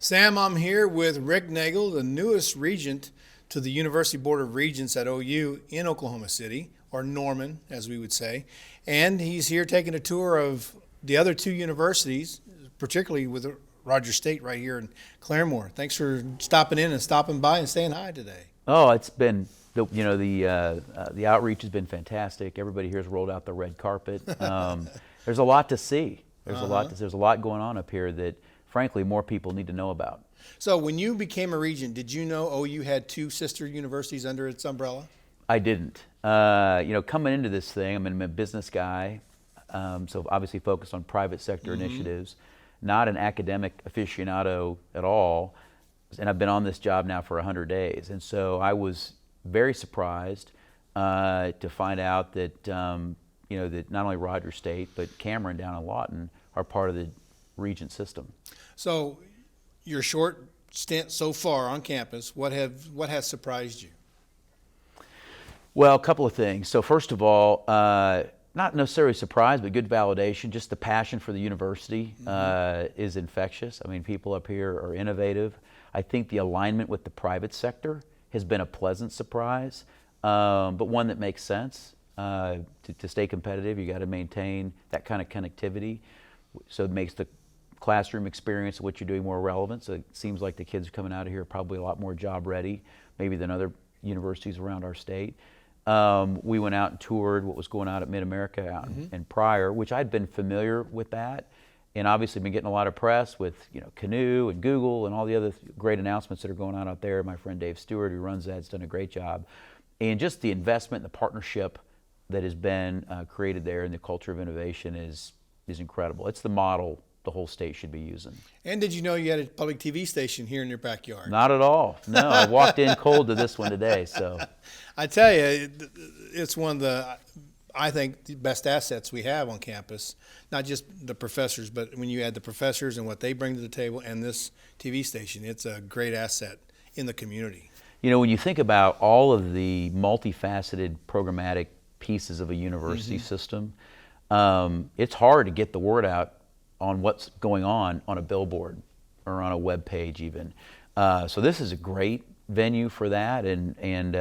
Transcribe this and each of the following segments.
Sam, I'm here with Rick Nagel, the newest regent to the University Board of Regents at OU in Oklahoma City, or Norman, as we would say. And he's here taking a tour of the other two universities, particularly with Rogers State right here in Claremore. Thanks for stopping in and stopping by and saying hi today. Oh, it's been the outreach has been fantastic. Everybody here's rolled out the red carpet. There's a lot to see. There's a lot going on up here that, frankly, more people need to know about. So when you became a regent, did you know OU had two sister universities under its umbrella? I didn't. Coming into this thing, I'm a business guy, so obviously focused on private sector initiatives, not an academic aficionado at all. And I've been on this job now for 100 days. And so I was very surprised to find out that, that not only Rogers State, but Cameron down in Lawton are part of the Regent system. So your short stint so far on campus, what has surprised you? Well, a couple of things. So first of all, not necessarily surprised, but good validation. Just the passion for the university is infectious. I mean, people up here are innovative. I think the alignment with the private sector has been a pleasant surprise, but one that makes sense. To stay competitive, you got to maintain that kind of connectivity, so it makes the classroom experience of what you're doing more relevant. So it seems like the kids coming out of here are probably a lot more job ready, maybe than other universities around our state. We went out and toured what was going on at Mid-America out in Pryor, which I'd been familiar with that, and obviously been getting a lot of press with Canoe and Google and all the other great announcements that are going on out there. My friend Dave Stewart, who runs that, has done a great job. And just the investment and the partnership that has been created there, and the culture of innovation is incredible. It's the model the whole state should be using. And did you know you had a public TV station here in your backyard? Not at all. No, I walked in cold to this one today. So I tell you, it's one of the, I think, the best assets we have on campus. Not just the professors, but when you add the professors and what they bring to the table and this TV station, it's a great asset in the community. When you think about all of the multifaceted programmatic pieces of a university system, it's hard to get the word out on what's going on a billboard or on a web page even. So this is a great venue for that, and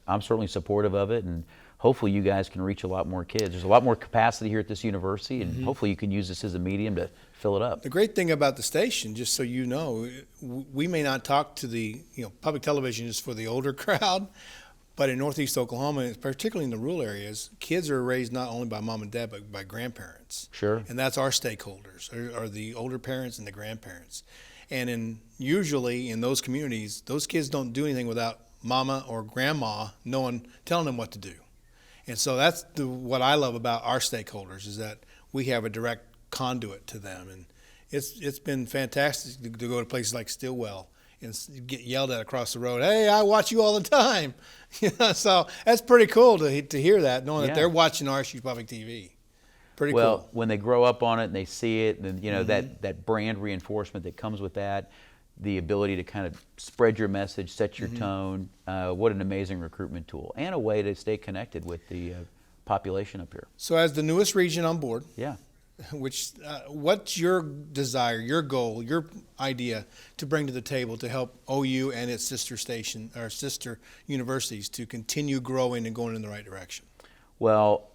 I'm certainly supportive of it, and hopefully you guys can reach a lot more kids. There's a lot more capacity here at this university, and hopefully you can use this as a medium to fill it up. The great thing about the station, just so you know, we may not talk to the, public television is for the older crowd, but in Northeast Oklahoma, particularly in the rural areas, kids are raised not only by mom and dad, but by grandparents. Sure. And that's our stakeholders, are the older parents and the grandparents. And usually in those communities, those kids don't do anything without mama or grandma telling them what to do. And so that's what I love about our stakeholders, is that we have a direct conduit to them. And it's been fantastic to go to places like Stillwell and get yelled at across the road. Hey, I watch you all the time. So that's pretty cool to hear that, knowing that they're watching RSU Public TV. Pretty cool. Well, when they grow up on it and they see it, and that brand reinforcement that comes with that, the ability to kind of spread your message, set your tone, what an amazing recruitment tool, and a way to stay connected with the population up here. So as the newest regent on board, what's your desire, your goal, your idea to bring to the table to help OU and its sister station or sister universities to continue growing and going in the right direction? Well,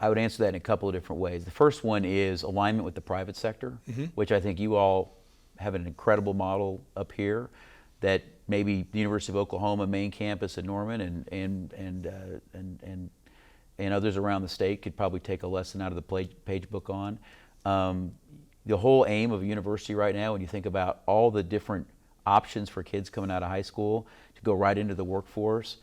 I would answer that in a couple of different ways. The first one is alignment with the private sector, which I think you all have an incredible model up here that maybe the University of Oklahoma main campus at Norman and others around the state could probably take a lesson out of the page book on. The whole aim of a university right now, when you think about all the different options for kids coming out of high school to go right into the workforce,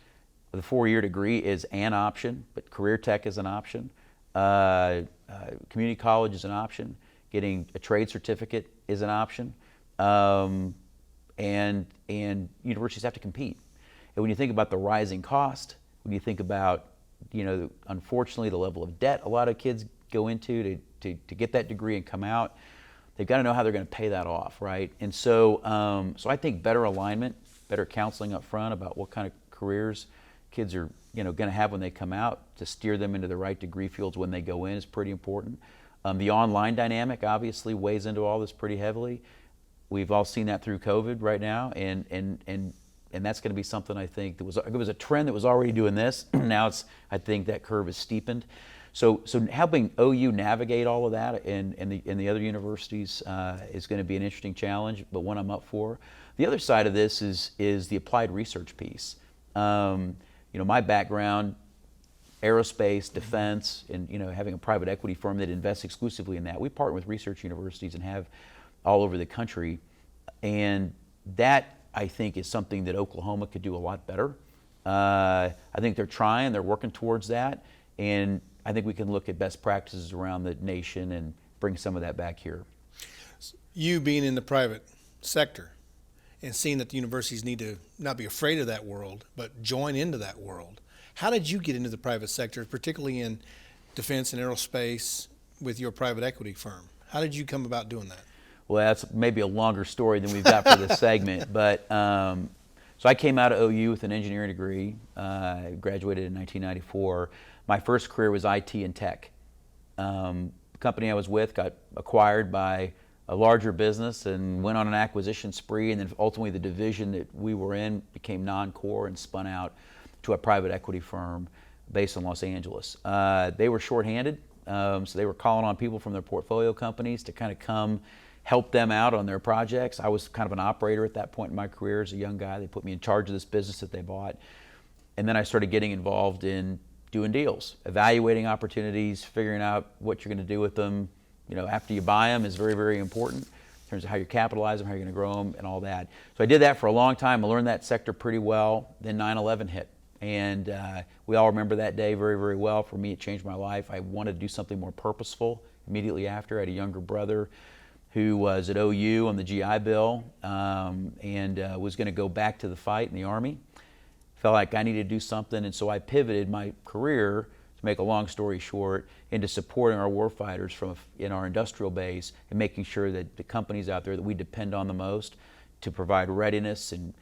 the 4-year degree is an option, but career tech is an option. Community college is an option. Getting a trade certificate is an option. And universities have to compete. And when you think about the rising cost, when you think about unfortunately the level of debt a lot of kids go into to get that degree and come out, they've got to know how they're going to pay that off, right? And so I think better alignment, better counseling up front about what kind of careers kids are going to have when they come out to steer them into the right degree fields when they go in is pretty important. The online dynamic obviously weighs into all this pretty heavily. We've all seen that through COVID right now, and that's going to be something I think it was a trend that was already doing this. Now I think that curve is steepened. So helping OU navigate all of that and the other universities is going to be an interesting challenge, but one I'm up for. The other side of this is the applied research piece. My background, aerospace, defense, and having a private equity firm that invests exclusively in that. We partner with research universities and have all over the country, and that I think is something that Oklahoma could do a lot better. I think they're trying, they're working towards that, and I think we can look at best practices around the nation and bring some of that back here. You being in the private sector and seeing that the universities need to not be afraid of that world, but join into that world. How did you get into the private sector, particularly in defense and aerospace with your private equity firm? How did you come about doing that? Well, that's maybe a longer story than we've got for this segment, but so I came out of OU with an engineering degree. I graduated in 1994. My first career was IT and tech. The company I was with got acquired by a larger business and went on an acquisition spree, and then ultimately the division that we were in became non-core and spun out to a private equity firm based in Los Angeles. They were shorthanded, so they were calling on people from their portfolio companies to kind of come help them out on their projects. I was kind of an operator at that point in my career as a young guy. They put me in charge of this business that they bought. And then I started getting involved in doing deals, evaluating opportunities, figuring out what you're going to do with them. After you buy them is very, very important in terms of how you capitalize them, how you're going to grow them, and all that. So I did that for a long time. I learned that sector pretty well. Then 9/11 hit. And we all remember that day very, very well. For me, it changed my life. I wanted to do something more purposeful immediately after. I had a younger brother who was at OU on the GI Bill and was going to go back to the fight in the Army. Felt like I needed to do something, and so I pivoted my career, to make a long story short, into supporting our warfighters in our industrial base and making sure that the companies out there that we depend on the most to provide readiness and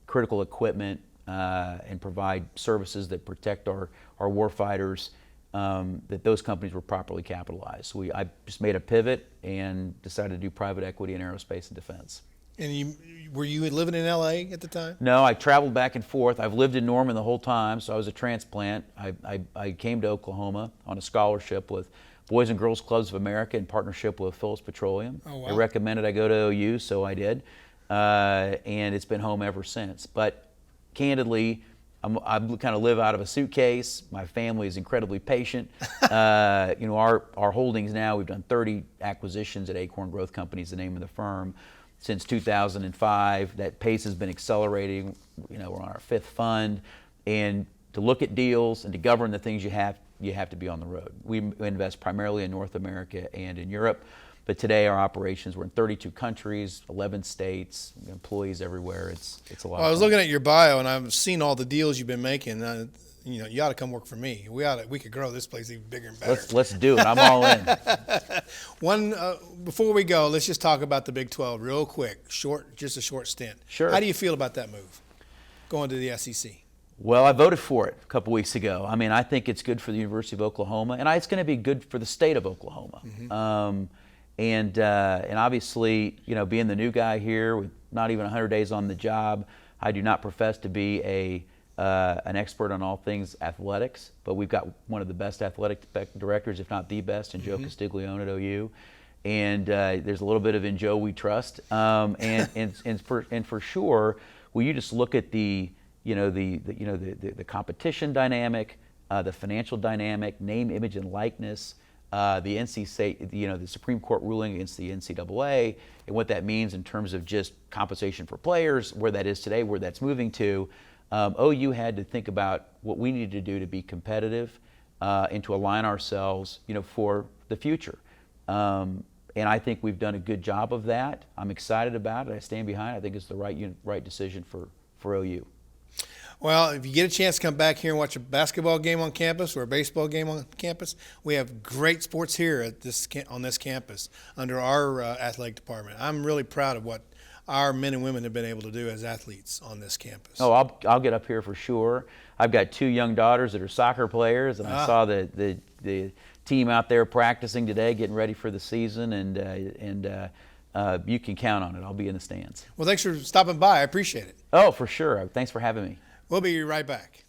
critical equipment and provide services that protect our warfighters, that those companies were properly capitalized. So I just made a pivot and decided to do private equity in aerospace and defense. And were you living in LA at the time? No, I traveled back and forth. I've lived in Norman the whole time, so I was a transplant. I came to Oklahoma on a scholarship with Boys and Girls Clubs of America in partnership with Phillips Petroleum. Oh, wow. They recommended I go to OU, so I did. And it's been home ever since. But candidly, I kind of live out of a suitcase. My family is incredibly patient. Our holdings now, we've done 30 acquisitions at Acorn Growth Company is the name of the firm. Since 2005, that pace has been accelerating. We're on our fifth fund, and to look at deals and to govern the things you have to be on the road. We invest primarily in North America and in Europe, but today our operations, we're in 32 countries, 11 states, employees everywhere. It's a lot. Well, I was looking at your bio, and I've seen all the deals you've been making. You ought to come work for me. We could grow this place even bigger and better. Let's do it. I'm all in. Before we go, let's just talk about the Big 12 real quick. Just a short stint. Sure. How do you feel about that move, going to the SEC? Well, I voted for it a couple weeks ago. I mean, I think it's good for the University of Oklahoma, and it's going to be good for the state of Oklahoma. Mm-hmm. And obviously, being the new guy here with not even 100 days on the job, I do not profess to be an expert on all things athletics, but we've got one of the best athletic directors, if not the best, in Joe Castiglione at OU. And there's a little bit in Joe we trust. And for sure, will you just look at the competition dynamic, the financial dynamic, name, image, and likeness, the Supreme Court ruling against the NCAA, and what that means in terms of just compensation for players, where that is today, where that's moving to. OU had to think about what we needed to do to be competitive and to align ourselves, for the future. And I think we've done a good job of that. I'm excited about it. I stand behind it. I think it's the right decision for OU. Well, if you get a chance to come back here and watch a basketball game on campus or a baseball game on campus, we have great sports here on this campus under our athletic department. I'm really proud of what our men and women have been able to do as athletes on this campus. Oh, I'll get up here for sure. I've got 2 young daughters that are soccer players, and I saw the team out there practicing today, getting ready for the season, and you can count on it. I'll be in the stands. Well, thanks for stopping by. I appreciate it. Oh, for sure. Thanks for having me. We'll be right back.